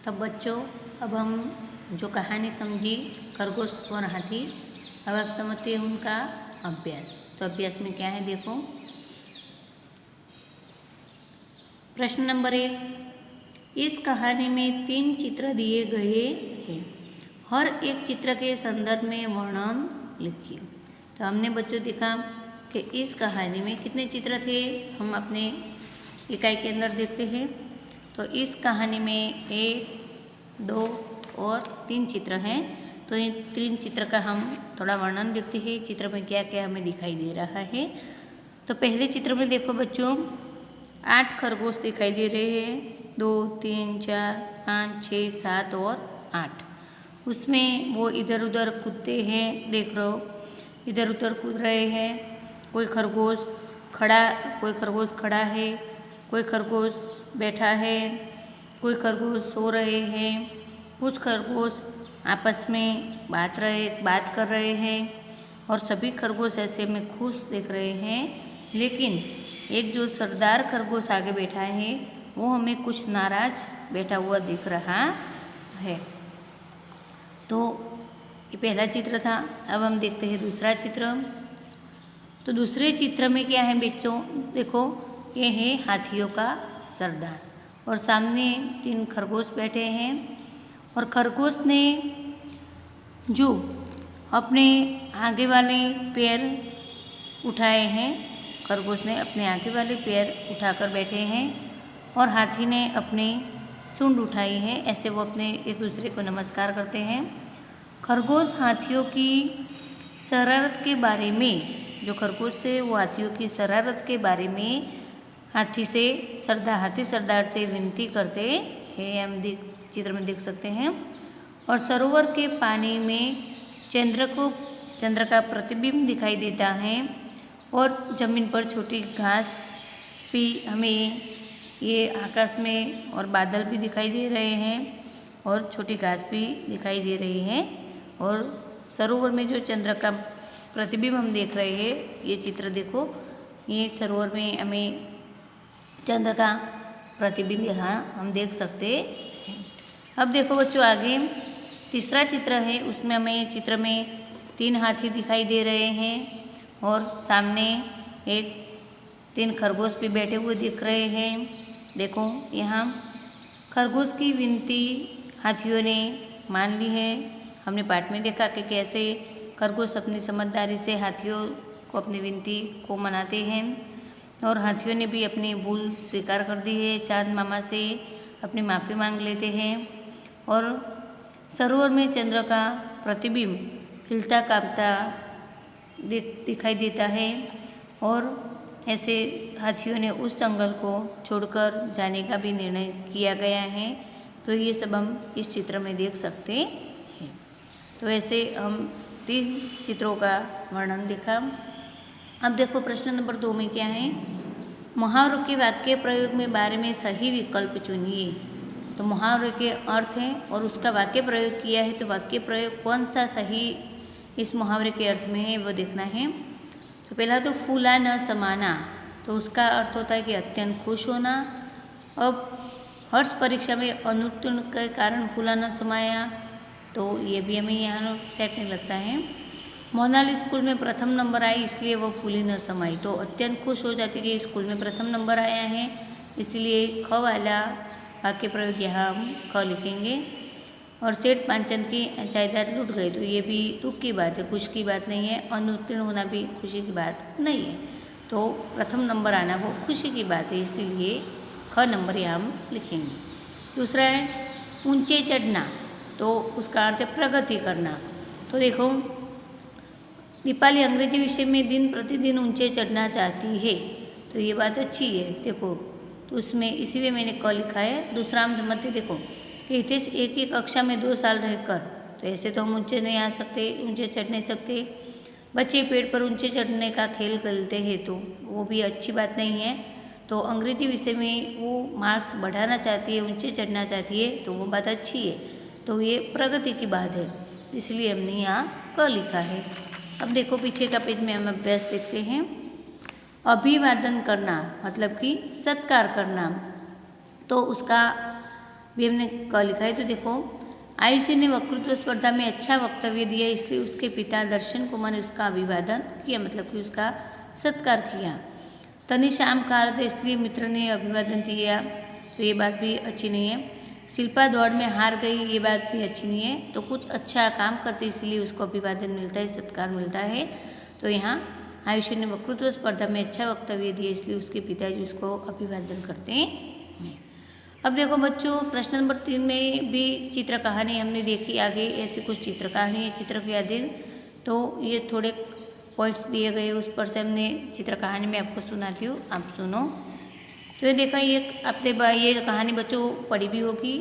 तब बच्चों अब हम जो कहानी समझी खरगोश और हाथी, अब आप समझते हैं उनका अभ्यास। तो अभ्यास में क्या है देखो। प्रश्न नंबर 1, इस कहानी में 3 चित्र दिए गए हैं। हर एक चित्र के संदर्भ में वर्णन लिखिए। तो हमने बच्चों देखा कि इस कहानी में कितने चित्र थे, हम अपने इकाई के अंदर देखते हैं। तो इस कहानी में 1, 2 और 3 चित्र हैं। तो इन 3 चित्र का हम थोड़ा वर्णन देखते हैं, चित्र में क्या क्या हमें दिखाई दे रहा है। तो पहले चित्र में देखो बच्चों, 8 खरगोश दिखाई दे रहे हैं, 2, 3, 4, 5, 6, 7 और 8। उसमें वो इधर उधर कूदते हैं, देख रहे हो, इधर उधर कूद रहे हैं। कोई खरगोश खड़ा है, कोई खरगोश बैठा है, कोई खरगोश सो रहे हैं, कुछ खरगोश आपस में बात कर रहे हैं और सभी खरगोश ऐसे में खुश दिख रहे हैं। लेकिन एक जो सरदार खरगोश आगे बैठा है वो हमें कुछ नाराज बैठा हुआ दिख रहा है। तो ये पहला चित्र था। अब हम देखते हैं दूसरा चित्र। तो दूसरे चित्र में क्या है बच्चों, देखो ये है हाथियों का सरदार और सामने 3 खरगोश बैठे हैं और खरगोश ने जो अपने आगे वाले पैर उठाए हैं, खरगोश ने अपने आगे वाले पैर उठाकर बैठे हैं और हाथी ने अपनी सूंड उठाई है। ऐसे वो अपने एक दूसरे को नमस्कार करते हैं। खरगोश हाथियों की शरारत के बारे में, जो खरगोश है वो हाथियों की शरारत के बारे में हाथी सरदार से विनती करते हैं, हम चित्र में देख सकते हैं। और सरोवर के पानी में चंद्र का प्रतिबिंब दिखाई देता है और जमीन पर छोटी घास भी, हमें ये आकाश में और बादल भी दिखाई दे रहे हैं और छोटी घास भी दिखाई दे रही है। और सरोवर में जो चंद्र का प्रतिबिंब हम देख रहे हैं, ये चित्र देखो, ये सरोवर में हमें चंद्र का प्रतिबिंब यहाँ हम देख सकते हैं। अब देखो बच्चों आगे तीसरा चित्र है, उसमें हमें चित्र में 3 हाथी दिखाई दे रहे हैं और सामने 3 खरगोश भी बैठे हुए दिख रहे हैं। देखो यहाँ खरगोश की विनती हाथियों ने मान ली है। हमने पाठ में देखा कि कैसे खरगोश अपनी समझदारी से हाथियों को अपनी विनती को मनाते हैं और हाथियों ने भी अपनी भूल स्वीकार कर दी है, चांद मामा से अपनी माफ़ी मांग लेते हैं। और सरोवर में चंद्र का प्रतिबिंब हिलता कांपता दिखाई देता है और ऐसे हाथियों ने उस जंगल को छोड़कर जाने का भी निर्णय किया गया है। तो ये सब हम इस चित्र में देख सकते हैं। तो ऐसे हम 3 चित्रों का वर्णन देखा। अब देखो प्रश्न नंबर 2 में क्या है, मुहावरों के वाक्य प्रयोग में बारे में सही विकल्प चुनिए। तो मुहावरे के अर्थ हैं और उसका वाक्य प्रयोग किया है, तो वाक्य प्रयोग कौन सा सही इस मुहावरे के अर्थ में है वो देखना है। तो पहला तो फूला न समाना, तो उसका अर्थ होता है कि अत्यंत खुश होना। अब हर्ष परीक्षा में अनुत्तीर्ण के कारण फूला न समाया, तो ये भी हमें यहाँ सेट नहीं लगता है। मोनाली स्कूल में प्रथम नंबर आई इसलिए वो फूली न समाई, तो अत्यंत खुश हो जाती कि स्कूल में प्रथम नंबर आया है, इसलिए ख वाला वाक्य प्रयोग यहाँ हम ख लिखेंगे। और सेठ पांचन की जायदाद लूट गई, तो ये भी दुख की बात है, खुश की बात नहीं है। अनुत्तीर्ण होना भी खुशी की बात नहीं है, तो प्रथम नंबर आना वो खुशी की बात है, इसीलिए ख नंबर यहाँ हम लिखेंगे। दूसरा है ऊंचे चढ़ना, तो उसका अर्थ है प्रगति करना। तो देखो दीपाली अंग्रेजी विषय में दिन प्रतिदिन ऊंचे चढ़ना चाहती है, तो ये बात अच्छी है। देखो तो उसमें इसीलिए मैंने क लिखा है। दूसरा हम समझते देखो कि हितेश एक ही कक्षा में 2 साल रहकर, तो ऐसे तो हम ऊंचे नहीं आ सकते, ऊंचे चढ़ नहीं सकते। बच्चे पेड़ पर ऊंचे चढ़ने का खेल खेलते हैं, तो वो भी अच्छी बात नहीं है। तो अंग्रेजी विषय में वो मार्क्स बढ़ाना चाहती है, ऊंचे चढ़ना चाहती है, तो वो बात अच्छी है। तो ये प्रगति की बात है, इसलिए हमने यहाँ क लिखा है। अब देखो पीछे का पेज में हम अभ्यास देखते हैं। अभिवादन करना मतलब कि सत्कार करना, तो उसका भी हमने क लिखा है। तो देखो, आयुषी ने वक्तृत्व स्पर्धा में अच्छा वक्तव्य दिया, इसलिए उसके पिता दर्शन कुमार ने उसका अभिवादन किया, मतलब कि उसका सत्कार किया। तनी शाम का अर्थ, इसलिए मित्र ने अभिवादन दिया, तो ये बात भी अच्छी नहीं है। शिल्पा दौड़ में हार गई, ये बात भी अच्छी नहीं है। तो कुछ अच्छा काम करते इसलिए उसको अभिवादन मिलता है, सत्कार मिलता है। तो यहाँ आयुषी ने वक्तृत्व स्पर्धा में अच्छा वक्तव्य दिया, इसलिए उसके पिताजी उसको अभिवादन करते हैं। अब देखो बच्चों, प्रश्न नंबर 3 में भी चित्र कहानी हमने देखी। आगे ऐसी कुछ चित्र कहानी है, चित्र की यादें, तो ये थोड़े पॉइंट्स दिए गए, उस पर से हमने चित्र कहानी में आपको सुनाती हूँ, आप सुनो। तो ये देखा, ये अपने ये कहानी बच्चों पढ़ी भी होगी,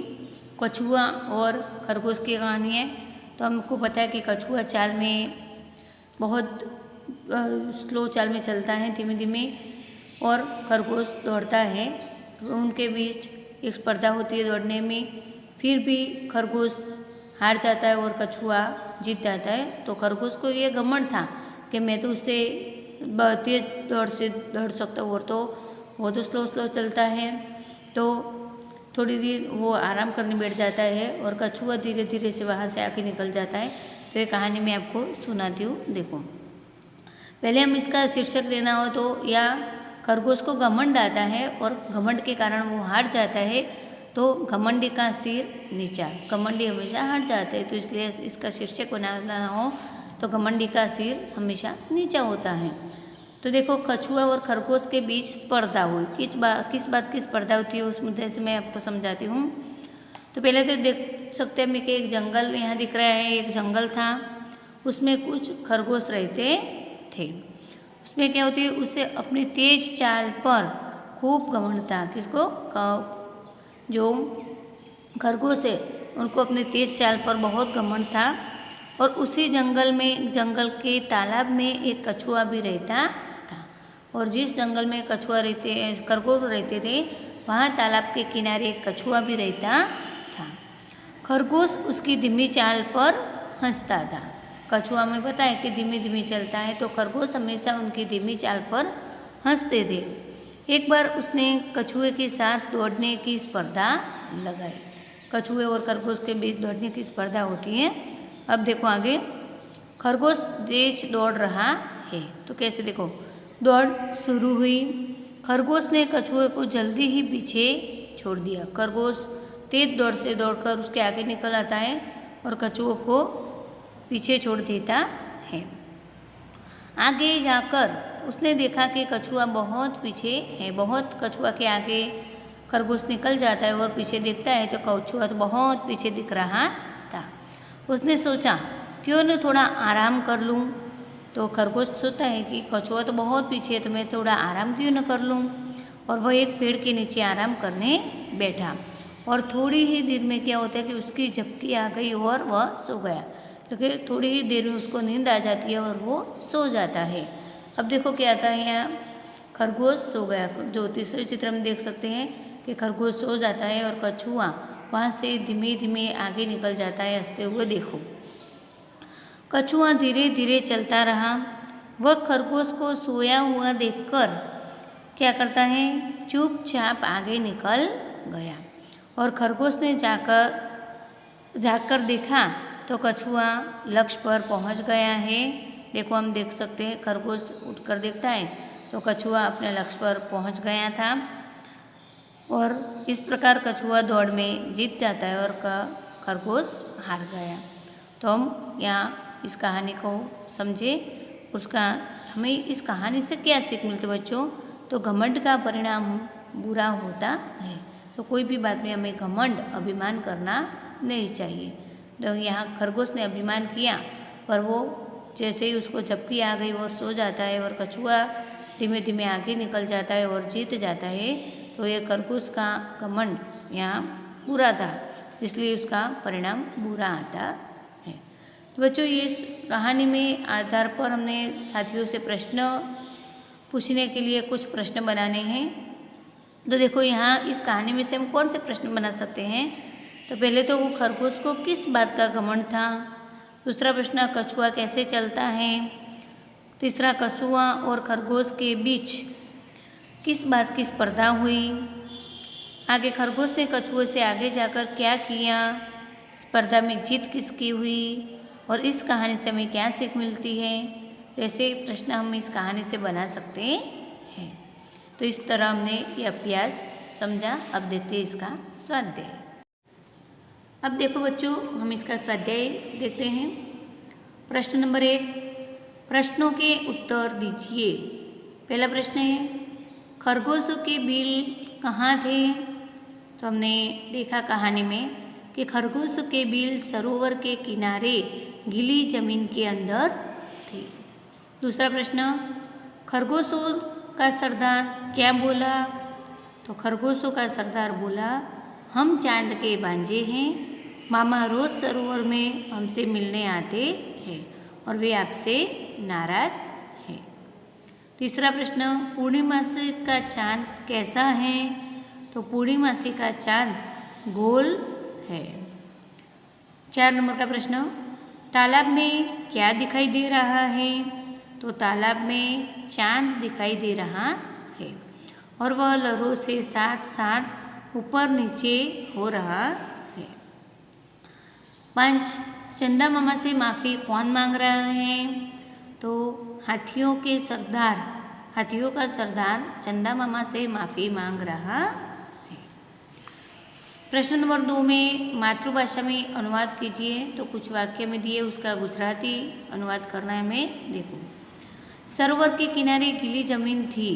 कछुआ और खरगोश की कहानी है। तो हमको पता है कि कछुआ चाल में बहुत स्लो चाल में चलता है, धीमे धीमे, और खरगोश दौड़ता है। उनके बीच एक स्पर्धा होती है दौड़ने में, फिर भी खरगोश हार जाता है और कछुआ जीत जाता है। तो खरगोश को ये घमंड था कि मैं तो उससे तेज दौड़ सकता हूँ, वो तो स्लो चलता है। तो थोड़ी देर वो आराम करने बैठ जाता है और कछुआ धीरे धीरे से वहाँ से आके निकल जाता है। तो ये कहानी मैं आपको सुनाती हूँ। देखो, पहले हम इसका शीर्षक देना हो तो, या खरगोश को घमंड आता है और घमंड के कारण वो हार जाता है, तो घमंडी का सिर नीचा, घमंडी हमेशा हार जाते हैं। तो इसलिए इसका शीर्षक बनाना हो तो घमंडी का सिर हमेशा नीचा होता है। तो देखो, कछुआ और खरगोश के बीच स्पर्धा हुई। किस बात की स्पर्धा होती है, उस मुद्दे से मैं आपको समझाती हूँ। तो पहले तो देख सकते हैं कि एक जंगल यहाँ दिख रहा है, एक जंगल था, उसमें कुछ खरगोश रहते थे। उसमें क्या होती है, उसे अपनी तेज चाल पर खूब घमंड था। किसको? जो खरगोश है उनको अपनी तेज चाल पर बहुत घमंड था। और उसी जंगल के तालाब में एक कछुआ भी रहता था। और जिस जंगल में खरगोश रहते थे, वहाँ तालाब के किनारे एक कछुआ भी रहता था। खरगोश उसकी धीमी चाल पर हंसता था। कछुआ में पता है कि धीमी धीमी चलता है, तो खरगोश हमेशा उनकी धीमी चाल पर हंसते थे। एक बार उसने कछुए के साथ दौड़ने की स्पर्धा लगाई। कछुए और खरगोश के बीच दौड़ने की स्पर्धा होती है। अब देखो आगे, खरगोश तेज दौड़ रहा है, तो कैसे, देखो, दौड़ शुरू हुई। खरगोश ने कछुए को जल्दी ही पीछे छोड़ दिया। खरगोश तेज दौड़ से दौड़कर उसके आगे निकल आता है और कछुए को पीछे छोड़ देता है। आगे जाकर उसने देखा कि कछुआ बहुत पीछे है। कछुआ के आगे खरगोश निकल जाता है और पीछे देखता है तो कछुआ तो बहुत पीछे दिख रहा था। उसने सोचा, क्यों न थोड़ा आराम कर लूं। तो खरगोश सोचता है कि कछुआ तो बहुत पीछे है, तो मैं थोड़ा आराम क्यों न कर लूं। और वह एक पेड़ के नीचे आराम करने बैठा। और थोड़ी ही देर में क्या होता है कि उसकी झपकी आ गई और वह सो गया। क्योंकि थोड़ी ही देर में उसको नींद आ जाती है और वो सो जाता है। अब देखो क्या आता है यहाँ, खरगोश सो गया। जो तीसरे चित्र में देख सकते हैं कि खरगोश सो जाता है और कछुआ वहाँ से धीमे धीमे आगे निकल जाता है हंसते हुए। देखो, कछुआ धीरे धीरे चलता रहा। वह खरगोश को सोया हुआ देखकर क्या करता है, चुपचाप आगे निकल गया। और खरगोश ने जाकर देखा तो कछुआ लक्ष्य पर पहुंच गया है। देखो, हम देख सकते हैं खरगोश उठकर देखता है तो कछुआ अपने लक्ष्य पर पहुंच गया था। और इस प्रकार कछुआ दौड़ में जीत जाता है और खरगोश हार गया। तो हम यहाँ इस कहानी को समझे, हमें इस कहानी से क्या सीख मिलती है बच्चों। तो घमंड का परिणाम बुरा होता है। तो कोई भी बात में हमें घमंड, अभिमान करना नहीं चाहिए। तो यहाँ खरगोश ने अभिमान किया, पर वो जैसे ही उसको झपकी आ गई और सो जाता है और कछुआ धीमे धीमे आगे निकल जाता है और जीत जाता है। तो ये खरगोश का घमंड यहाँ बुरा था, इसलिए उसका परिणाम बुरा आता है। तो बच्चों, इस कहानी में आधार पर हमने साथियों से प्रश्न पूछने के लिए कुछ प्रश्न बनाने हैं। तो देखो, यहाँ इस कहानी में से हम कौन से प्रश्न बना सकते हैं। तो पहले तो वो खरगोश को किस बात का घमंड था। दूसरा प्रश्न, कछुआ कैसे चलता है। तीसरा, कछुआ और खरगोश के बीच किस बात की स्पर्धा हुई। आगे खरगोश ने कछुए से आगे जाकर क्या किया, स्पर्धा में जीत किसकी हुई और इस कहानी से हमें क्या सीख मिलती है। तो ऐसे प्रश्न हम इस कहानी से बना सकते हैं। तो इस तरह हमने ये अभ्यास समझा। अब देखते हैं इसका स्वाध्याय। अब देखो बच्चों, हम इसका स्वाध्याय देखते हैं। प्रश्न नंबर 1, प्रश्नों के उत्तर दीजिए। पहला प्रश्न है, खरगोशों के बिल कहाँ थे। तो हमने देखा कहानी में कि खरगोशों के बिल सरोवर के किनारे गीली जमीन के अंदर थे। दूसरा प्रश्न, खरगोशों का सरदार क्या बोला। तो खरगोशों का सरदार बोला, हम चांद के भांजे हैं, मामा रोज सरोवर में हमसे मिलने आते हैं और वे आपसे नाराज हैं। तीसरा प्रश्न, पूर्णिमासी का चांद कैसा है। तो पूर्णिमासी का चांद गोल है। 4 नंबर का प्रश्न, तालाब में क्या दिखाई दे रहा है। तो तालाब में चांद दिखाई दे रहा है और वह लहरों से साथ साथ ऊपर नीचे हो रहा है। 5, चंदा मामा से माफ़ी कौन मांग रहा है। तो हाथियों का सरदार चंदा मामा से माफ़ी मांग रहा है। प्रश्न नंबर 2 में मातृभाषा में अनुवाद कीजिए। तो कुछ वाक्य में दिए, उसका गुजराती अनुवाद करना है हमें। देखो, सरोवर के किनारे गीली जमीन थी।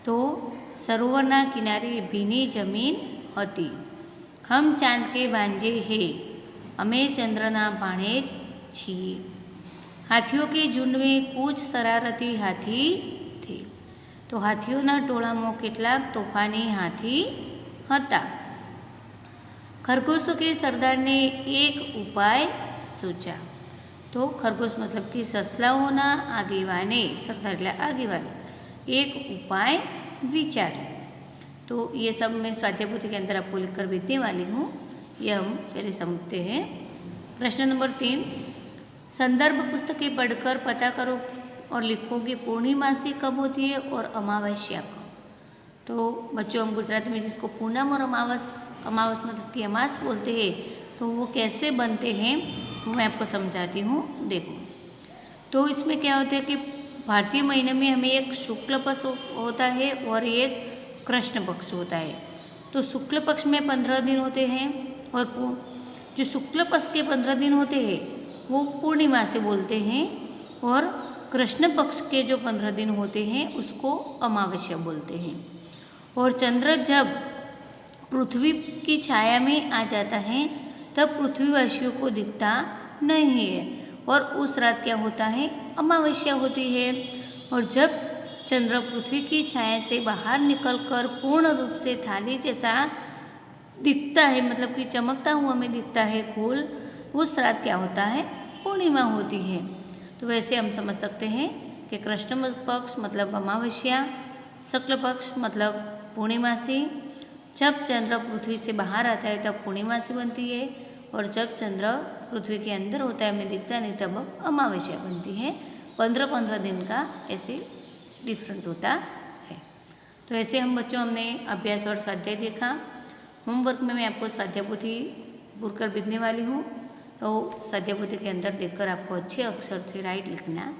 तो सरोवरना किनारे भीनी जमीन हती। हम चांद के भांजे है, अमे चंद्रना भाणेज छीए। हाथियों के झुंड में कुछ शरारती हाथी थे। तो हाथीओना टोळामां કેટલાક તોફાની हाथी હતા। खरगोशों के सरदार ने एक उपाय सोचा। तो खरगोश मतलब कि ससलाओना आगेवाने, सरदार એટલે आगेवाने, एक उपाय विचारे। तो ये सब मैं स्वाध्याय पोथी के अंदर आपको लिखकर भेजने वाली हूँ। ये हम पहले समझते हैं। प्रश्न नंबर 3, संदर्भ पुस्तकें पढ़कर पता करो और लिखो कि पूर्णिमासी कब होती है और अमावस्या कब। तो बच्चों, हम गुजराती में जिसको पूनम और अमावस मतलब कि अमास बोलते हैं, तो वो कैसे बनते हैं वो मैं आपको समझाती हूँ। देखो, तो इसमें क्या होता है कि भारतीय महीने में हमें एक शुक्ल पक्ष होता है और एक कृष्ण पक्ष होता है। तो शुक्ल पक्ष में 15 दिन होते हैं और जो शुक्ल पक्ष के 15 दिन होते हैं वो पूर्णिमा से बोलते हैं और कृष्ण पक्ष के जो 15 दिन होते हैं उसको अमावस्या बोलते हैं। और चंद्र जब पृथ्वी की छाया में आ जाता है तब पृथ्वीवासियों को दिखता नहीं है और उस रात क्या होता है, अमावस्या होती है। और जब चंद्र पृथ्वी की छाया से बाहर निकलकर पूर्ण रूप से थाली जैसा दिखता है, मतलब कि चमकता हुआ हमें दिखता है गोल, उस रात क्या होता है, पूर्णिमा होती है। तो वैसे हम समझ सकते हैं कि कृष्ण पक्ष मतलब अमावस्या, शुक्ल पक्ष मतलब पूर्णिमासी। जब चंद्र पृथ्वी से बाहर आता है तब पूर्णिमासी बनती है और जब चंद्र पृथ्वी के अंदर होता है, हमें दिखता नहीं, तब अमावस्या बनती है। 15-15 दिन का ऐसे डिफरेंट होता है। तो ऐसे हम बच्चों हमने अभ्यास और स्वाध्याय देखा। होमवर्क में मैं आपको स्वाध्याय पोथी बुरकर भेजने वाली हूँ। तो स्वाध्याय पोथी के अंदर देखकर आपको अच्छे अक्षर से राइट लिखना